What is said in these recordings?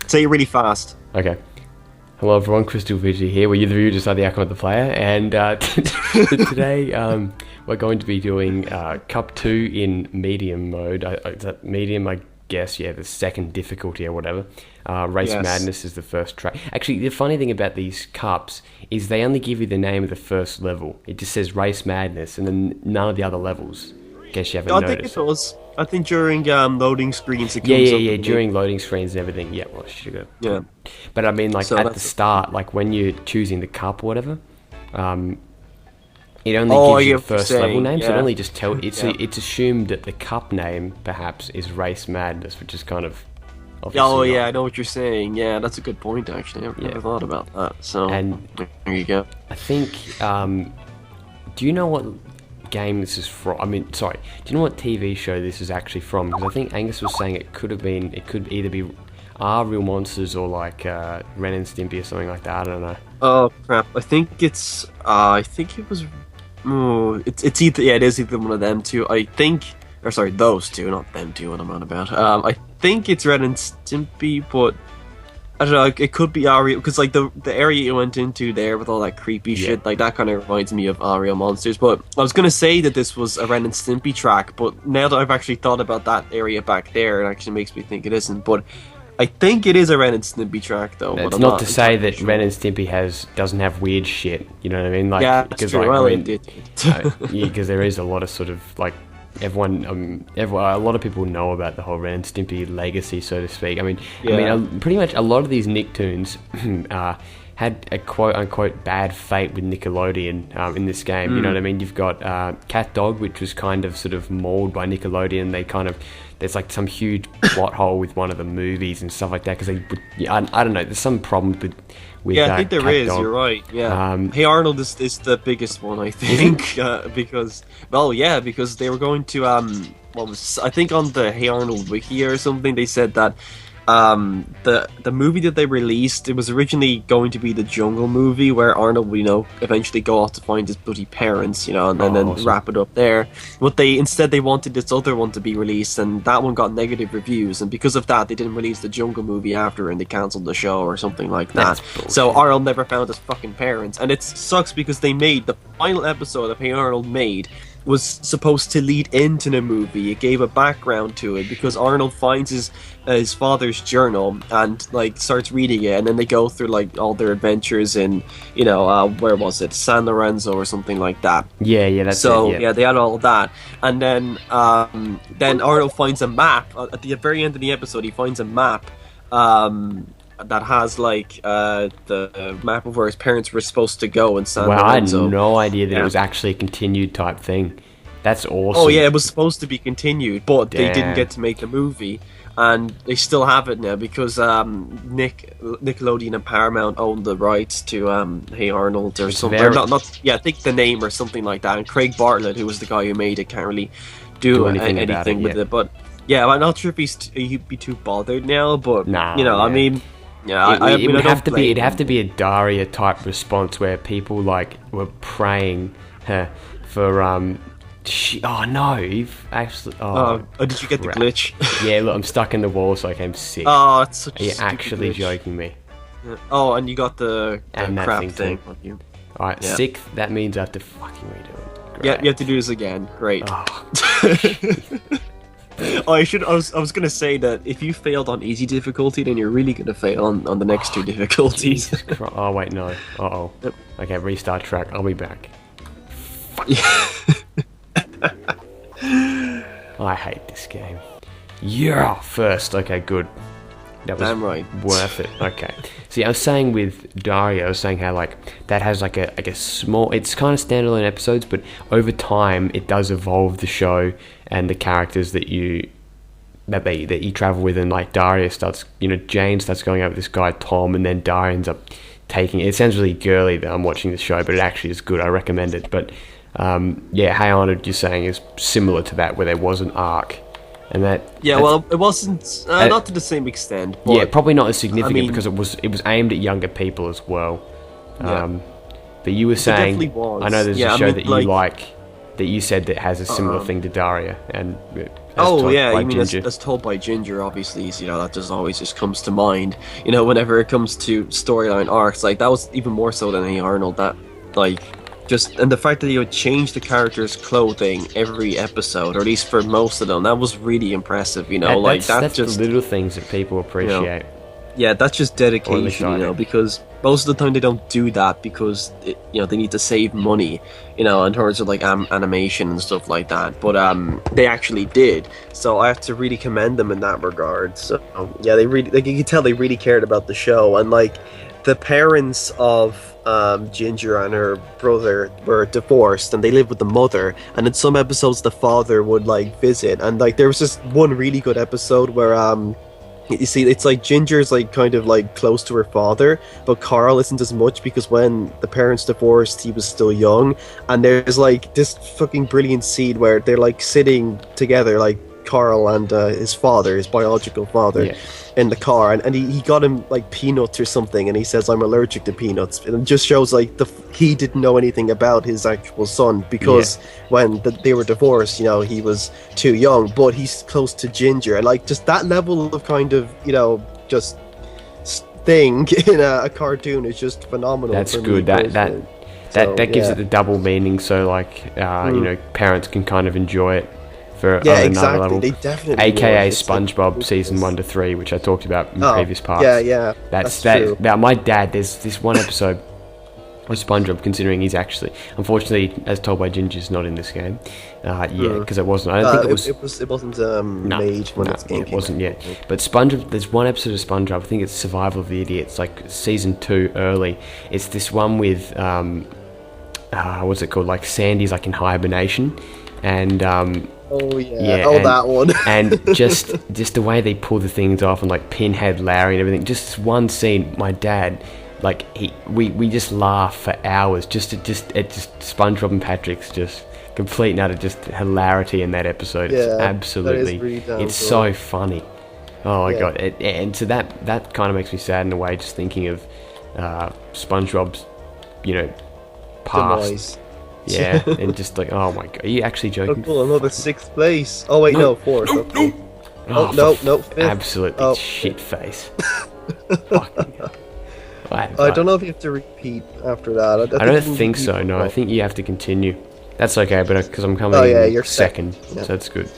Say it really fast. Okay. Hello everyone, CrystalFissure here, where you the viewer just are the icon of the player, and today we're going to be doing Cup 2 in medium mode. Is that medium, I guess, yeah, the second difficulty or whatever. Race Madness is the first track. Actually, the funny thing about these cups is they only give you the name of the first level. It just says Race Madness, and then none of the other levels. In case you haven't noticed. I think it was. I think during loading screens it comes Yeah, up during loading screens and everything. Yeah, well, sugar. Yeah. But I mean, like, So at the start, like, when you're choosing the cup or whatever, it only gives you the first level name, so it only just it's assumed that the cup name, perhaps, is Race Madness, which is kind of obviously I know what you're saying. Yeah, that's a good point, actually. I've never thought about that. So, and there you go. I think, do you know what game this is from? I mean, sorry, do you know what TV show this is actually from? Because I think Angus was saying it could either be Aaahh! Real Monsters or like Ren and Stimpy or something like that. I don't know. Oh crap! I think it's. I think it was. Oh, it's either. Yeah, it is either one of them two. I think. Or sorry, those two, not them two. What I'm on about. I think it's Ren and Stimpy, but I don't know. It could be Aaahh! Because like the area you went into there with all that creepy shit, like that kind of reminds me of Aaahh! Real Monsters. But I was gonna say that this was a Ren and Stimpy track, but now that I've actually thought about that area back there, it actually makes me think it isn't. But I think it is a Ren and Stimpy track, though. It's not to say that Ren and Stimpy doesn't have weird shit. You know what I mean? Like, yeah, because true. like, Well, I mean, it did. because there is a lot of sort of like a lot of people know about the whole Ren and Stimpy legacy, so to speak. I mean, pretty much a lot of these Nicktoons had a quote-unquote bad fate with Nickelodeon in this game. You know what I mean? You've got CatDog, which was kind of sort of mauled by Nickelodeon. There's like some huge plot hole with one of the movies and stuff like that, because I don't know, there's some problems with I think there is. CatDog. You're right. Yeah. Hey Arnold is the biggest one, I think, because they were going to I think on the Hey Arnold wiki or something, they said that the movie that they released, it was originally going to be the Jungle movie, where Arnold would, eventually go off to find his bloody parents, and then awesome. wrap it up there. But they wanted this other one to be released, and that one got negative reviews, and because of that, they didn't release the Jungle movie after, and they cancelled the show or something like that. So Arnold never found his fucking parents, and it sucks because they made the final episode of Hey Arnold was supposed to lead into the movie. It gave a background to it because Arnold finds his father's journal and like starts reading it, and then they go through like all their adventures in where was it, San Lorenzo or something like that. That's it. Yeah, they had all of that, and then Arnold finds a map at the very end of the episode. He finds a map that has like the map of where his parents were supposed to go in San Lorenzo. I had no idea that it was actually a continued type thing. That's awesome. Oh yeah, it was supposed to be continued, but they didn't get to make the movie, and they still have it now because Nickelodeon and Paramount own the rights to Hey Arnold or something. I think the name or something like that. And Craig Bartlett, who was the guy who made it, can't really do anything with it. But yeah, I'm not sure if he'd be too bothered now. But I mean. Yeah, it'd have to be a Daria type response where people like were praying for oh no, you've actually did you get the glitch? Yeah, look, I'm stuck in the wall, so I came sick. Oh, it's such Are you a stupid actually glitch. joking me? Yeah. Oh, and you got the crap thing on you. Alright, sick, that means I have to fucking redo it. Great. Yeah, you have to do this again. Great. Oh. I was gonna say that if you failed on easy difficulty, then you're really gonna fail on the next two difficulties. Oh wait, no. Yep. Okay, restart track. I'll be back. I hate this game. Yeah, first. Okay, good. That was worth it. Okay. See, I was saying with Daria, I was saying how like that has like a small. It's kind of standalone episodes, but over time it does evolve the show and the characters that you travel with, and like Daria starts, Jane starts going out with this guy Tom, and then Daria ends up taking it. It sounds really girly that I'm watching this show, but it actually is good. I recommend it. But Hey Arnold, you're saying is similar to that, where there was an arc. And well, it wasn't not to the same extent. But, yeah, probably not as significant because it was aimed at younger people as well. But you were saying, I know there's a show that you like, that you said that has a similar thing to Daria, and yeah, by you mean Ginger. as told by Ginger, obviously, that just always just comes to mind. Whenever it comes to storyline arcs, like that was even more so than Hey Arnold. That like and the fact that he would change the character's clothing every episode, or at least for most of them, that was really impressive. That's just the little things that people appreciate. Yeah, that's just dedication, because most of the time they don't do that because they need to save money, in terms of like animation and stuff like that. But they actually did, so I have to really commend them in that regard. So yeah, they really, like, you can tell they really cared about the show, and like the parents of Ginger and her brother were divorced, and they lived with the mother. And in some episodes, the father would like visit, and like there was just one really good episode where you see, it's like Ginger's like kind of like close to her father, but Carl isn't as much because when the parents divorced, he was still young. And there's like this fucking brilliant scene where they're like sitting together, like Carl and his father, his biological father, in the car, and he got him like peanuts or something, and he says, "I'm allergic to peanuts," and it just shows like he didn't know anything about his actual son because when they were divorced, he was too young, but he's close to Ginger, and like just that level of kind of just thing in a cartoon is just phenomenal. That's good. That gives it the double meaning, so like parents can kind of enjoy it. Another level. They definitely AKA SpongeBob season 1 to 3, which I talked about in previous parts. Yeah, that's true. Now, my dad, there's this one episode of SpongeBob, considering he's actually, unfortunately, as told by Ginger, is not in this game. Because it wasn't. I don't think it wasn't made when it's game. It wasn't yet. But SpongeBob, there's one episode of SpongeBob. I think it's Survival of the Idiots, like season 2 early. It's this one with what's it called? Like Sandy's like in hibernation, and that one. And just the way they pull the things off, and like Pinhead Larry and everything. Just one scene, my dad, like we just laugh for hours. Just SpongeBob and Patrick's just complete and utter just hilarity in that episode. It's absolutely, it's so funny. Oh my god! And so that kind of makes me sad in a way, just thinking of SpongeBob's, past. Demise. Yeah, and just like, oh my god, are you actually joking? Oh, cool, another 6th place. Oh wait, no 4th. No, 5th. Absolutely shit face. Fucking hell. I don't know if you have to repeat after that. I don't think so. No, I think you have to continue. That's okay, but because I'm coming you're second, so that's good.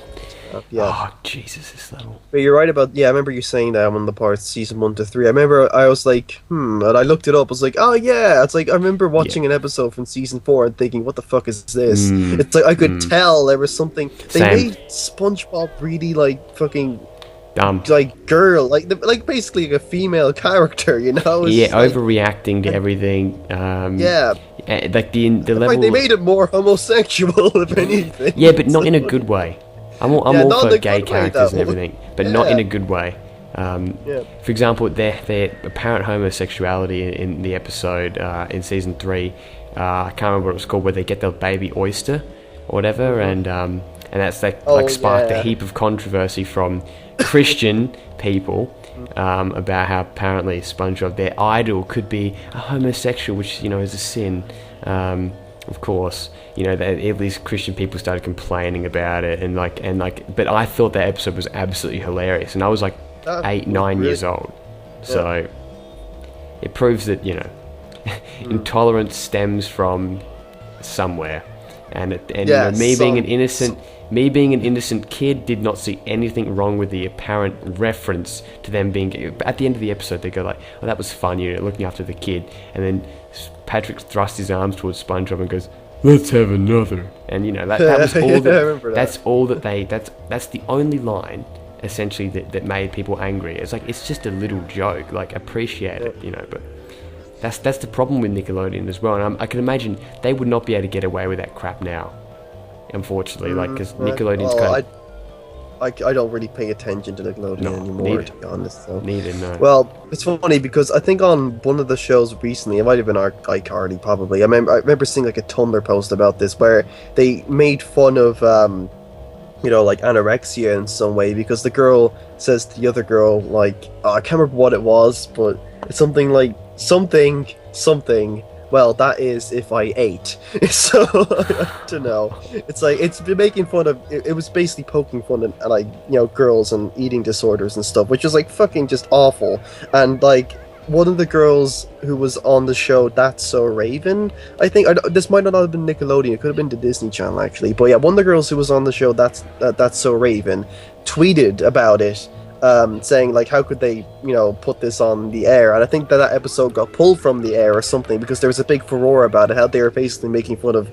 Oh, Jesus, this level. But you're right about, I remember you saying that on the parts, season 1 to 3. I remember I was like, and I looked it up, I was like, oh yeah, it's like, I remember watching an episode from season 4 and thinking, what the fuck is this? It's like, I could tell there was something, they made SpongeBob really like, fucking dumb, like girl, like basically like a female character, overreacting to everything. Like the level. They made it more homosexual, if anything. Yeah, but not in a good way. I'm all for gay characters and everything, but not in a good way. For example, their apparent homosexuality in the episode in season 3, I can't remember what it was called, where they get the baby oyster or whatever, and that's sparked a heap of controversy from Christian people about how apparently SpongeBob, their idol, could be a homosexual, which is a sin. Of course, all these Christian people started complaining about it, and but I thought that episode was absolutely hilarious, and I was like 8-9 years old, so it proves that intolerance stems from somewhere, and me being an innocent kid did not see anything wrong with the apparent reference to them being. At the end of the episode, they go like, "Oh, that was fun, looking after the kid," and then Patrick thrusts his arms towards SpongeBob and goes, "Let's have another." And that was all. That's all that they. That's the only line essentially that made people angry. It's like, it's just a little joke. Like, appreciate it, But that's the problem with Nickelodeon as well. And I can imagine they would not be able to get away with that crap now. Unfortunately, because Nickelodeon's kind of... I don't really pay attention to Nickelodeon anymore, to be honest. So. Neither, no. Well, it's funny because I think on one of the shows recently, it might have been iCarly probably, I remember seeing like a Tumblr post about this where they made fun of, like anorexia in some way, because the girl says to the other girl, like, I can't remember what it was, but it's something like, something, well, that is if I ate. So I don't know. It's like it's been making fun of. It was basically poking fun at like girls and eating disorders and stuff, which is like fucking just awful. And like one of the girls who was on the show, That's So Raven, I think this might not have been Nickelodeon. It could have been the Disney Channel actually. But yeah, one of the girls who was on the show, That's So Raven, tweeted about it. Saying like how could they put this on the air, and I think that episode got pulled from the air or something because there was a big furore about it, how they were basically making fun of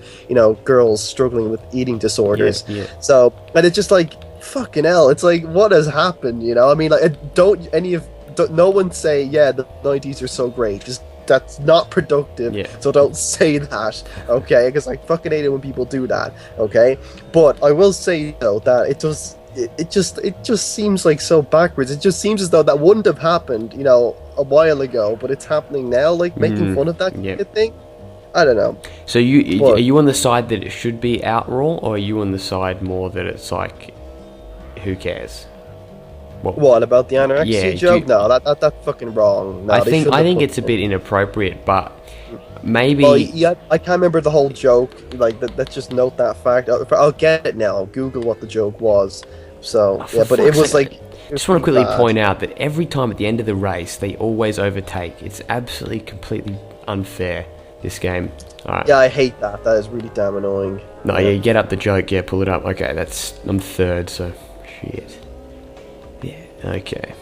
girls struggling with eating disorders. So, and it's just like fucking hell, it's like what has happened? I mean, like no one say the 90s are so great, just that's not productive. So don't say that, okay? Because I fucking hate it when people do that, okay? But I will say though that it just seems like so backwards. It just seems as though that wouldn't have happened, a while ago, but it's happening now, like making fun of that kind of thing. I don't know. So are you on the side that it should be outraw, or are you on the side more that it's like, who cares? What about the anorexia joke? No, that's fucking wrong. No, I think it's a bit inappropriate, but maybe. Well, yeah, I can't remember the whole joke. Like, let's just note that fact. I'll get it now. I'll Google what the joke was. So but it was like. I just want to quickly point out that every time at the end of the race, they always overtake. It's absolutely, completely unfair, this game. Right. Yeah, I hate that. That is really damn annoying. No, you get up the joke. Yeah, pull it up. Okay, I'm third, so shit. Yeah, okay.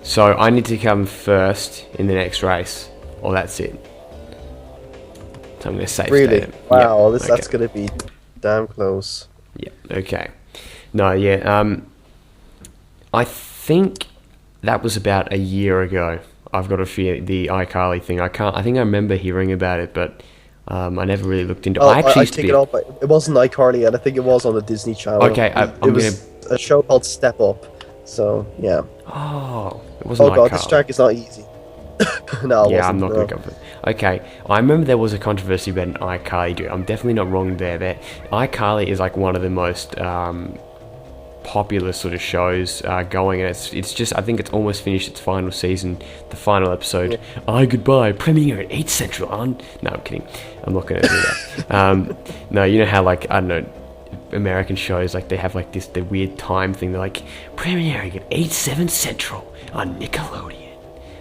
So I need to come first in the next race, or that's it. So I'm going to save Really? state. Wow, that's going to be damn close. Yeah, okay. No, I think that was about a year ago. I've got a fear, the iCarly thing. I think I remember hearing about it, but I never really looked into it. I take it off. It wasn't iCarly yet. I think it was on the Disney Channel. Okay, it was a show called Step Up. So, yeah. Oh, it wasn't iCarly. Oh god, this track is not easy. No, yeah, I'm not going to go for it. Okay, I remember there was a controversy about an iCarly dude. I'm definitely not wrong there. iCarly is like one of the most popular sort of shows going, and it's just, I think it's almost finished its final season. The final episode, goodbye, premiering at 8 Central on. No, I'm kidding. I'm not going to do that. No, you know how, like, I don't know, American shows, like, they have like the weird time thing. They're like, premiering at 8/7 Central on Nickelodeon.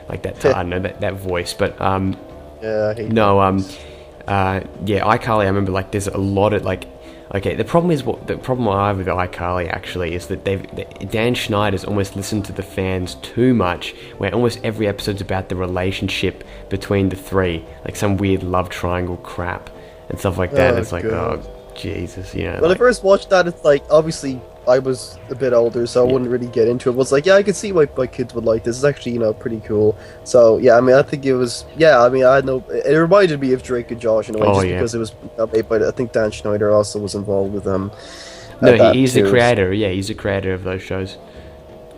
Like that, I don't know, that voice, but I hate iCarly. I remember, like, there's a lot of, like, okay, the problem I have with iCarly actually is that Dan Schneider's almost listened to the fans too much, where almost every episode's about the relationship between the three, like some weird love triangle crap and stuff like that. It's like, God. Oh Jesus, When I first watched that, it's like, obviously I was a bit older, so I wouldn't really get into it. But it's like, I could see why kids would like this. It's actually, pretty cool. So, yeah, I mean, I think it was, I know, it reminded me of Drake and Josh in a way, because it was made by, I think Dan Schneider also was involved with them. No, he's the creator. Yeah, he's the creator of those shows.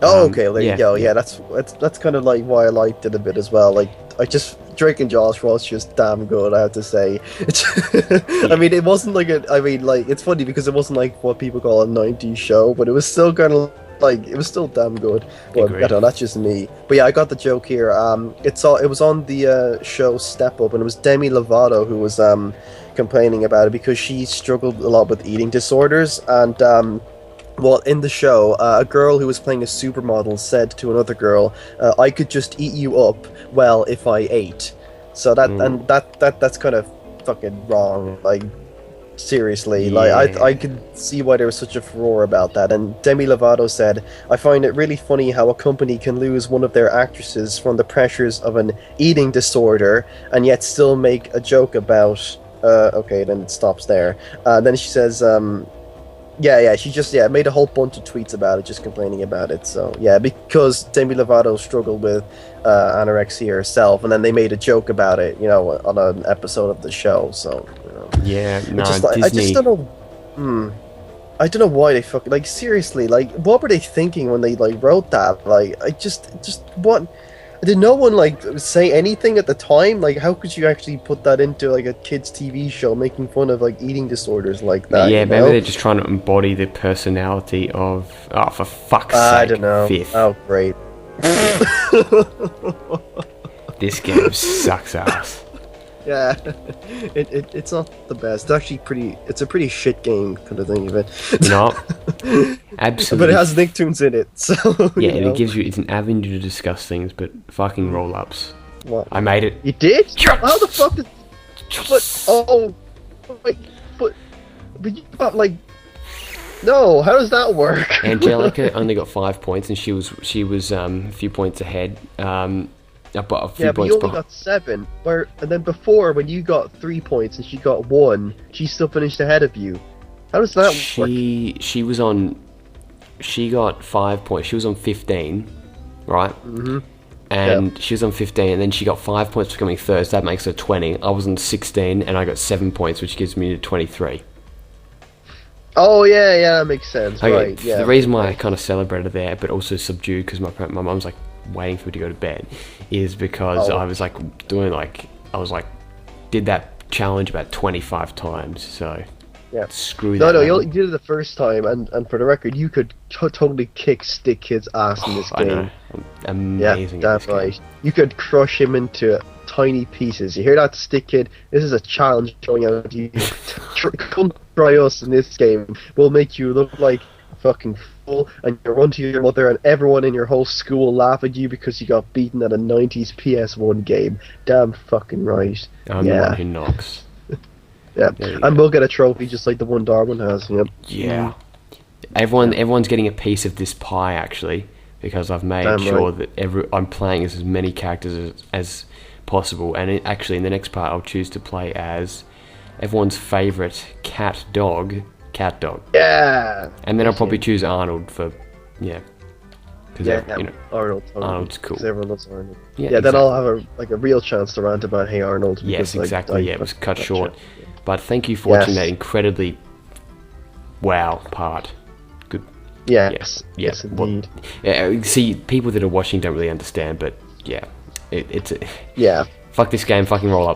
Oh, okay, there you go. Yeah, that's kind of like why I liked it a bit as well. Like, Drake and Josh was just damn good, I have to say. I mean, it wasn't like it's funny because it wasn't like what people call a 90s show, but it was still kind of like, it was still damn good. But I don't know, that's just me. But yeah, I got the joke here. It was on the show Step Up, and it was Demi Lovato who was complaining about it because she struggled a lot with eating disorders, and well, in the show, a girl who was playing a supermodel said to another girl, "I could just eat you up, well, if I ate." So that's kind of fucking wrong. Like, seriously, like I could see why there was such a furore about that. And Demi Lovato said, "I find it really funny how a company can lose one of their actresses from the pressures of an eating disorder and yet still make a joke about." Okay, then it stops there. Then she says, she just made a whole bunch of tweets about it, just complaining about it. So because Demi Lovato struggled with anorexia herself, and then they made a joke about it, on an episode of the show. So Disney. I just don't know. I don't know why they fucking, like, seriously, like, what were they thinking when they like wrote that? Like, I just what. Did no one like say anything at the time? Like, how could you actually put that into like a kids' TV show, making fun of like eating disorders like that? Yeah, maybe they're just trying to embody the personality of. Oh, for fuck's sake! I don't know. Fifth. Oh, great. This game sucks ass. Yeah, it's not the best. It's actually it's a pretty shit game, kind of thing of it. No, absolutely. But it has Nicktoons in it, so yeah, and it's an avenue to discuss things, but fucking roll-ups. What? I made it. You did? Yes! How the fuck did? But you got like. No, how does that work? Angelica only got 5 points, and she was a few points ahead. But a few but points you only got 7. And then before, when you got 3 points and she got 1, she still finished ahead of you. How does that work? She got 5 points. She was on 15, right? Mm-hmm. And she was on 15, and then she got 5 points for coming third. So that makes her 20. I was on 16, and I got 7 points, which gives me 23. Oh yeah, that makes sense. Okay, right? Yeah. The reason why I kind of celebrated there, but also subdued because my mum's like waiting for me to go to bed, is because I was like did that challenge about 25 times. So screw that. No, you did it the first time, and for the record, you could totally kick Stick Kid's ass in this game. I know. Amazing. Yeah, that's right. You could crush him into tiny pieces. You hear that, Stick Kid? This is a challenge going out to you. Come try us in this game. We'll make you look like a fucking fool, and you run to your mother, and everyone in your whole school laugh at you because you got beaten at a 90s PS1 game. Damn fucking right. I'm the one who knocks. Yeah, and we'll get a trophy just like the one Darwin has. Yep. Yeah. Everyone's getting a piece of this pie, actually, because I've made sure that I'm playing as many characters as possible, and actually in the next part I'll choose to play as everyone's favourite CatDog. Yeah. And then I'll probably choose Arnold for because Arnold's cool. Everyone loves Arnold. Yeah, exactly. Then I'll have a real chance to rant about Hey Arnold. Yes, exactly. It was cut short. But thank you for watching that incredibly part. Good. Yes, indeed. See, people that are watching don't really understand, but it's yeah. Fuck this game, fucking roll up.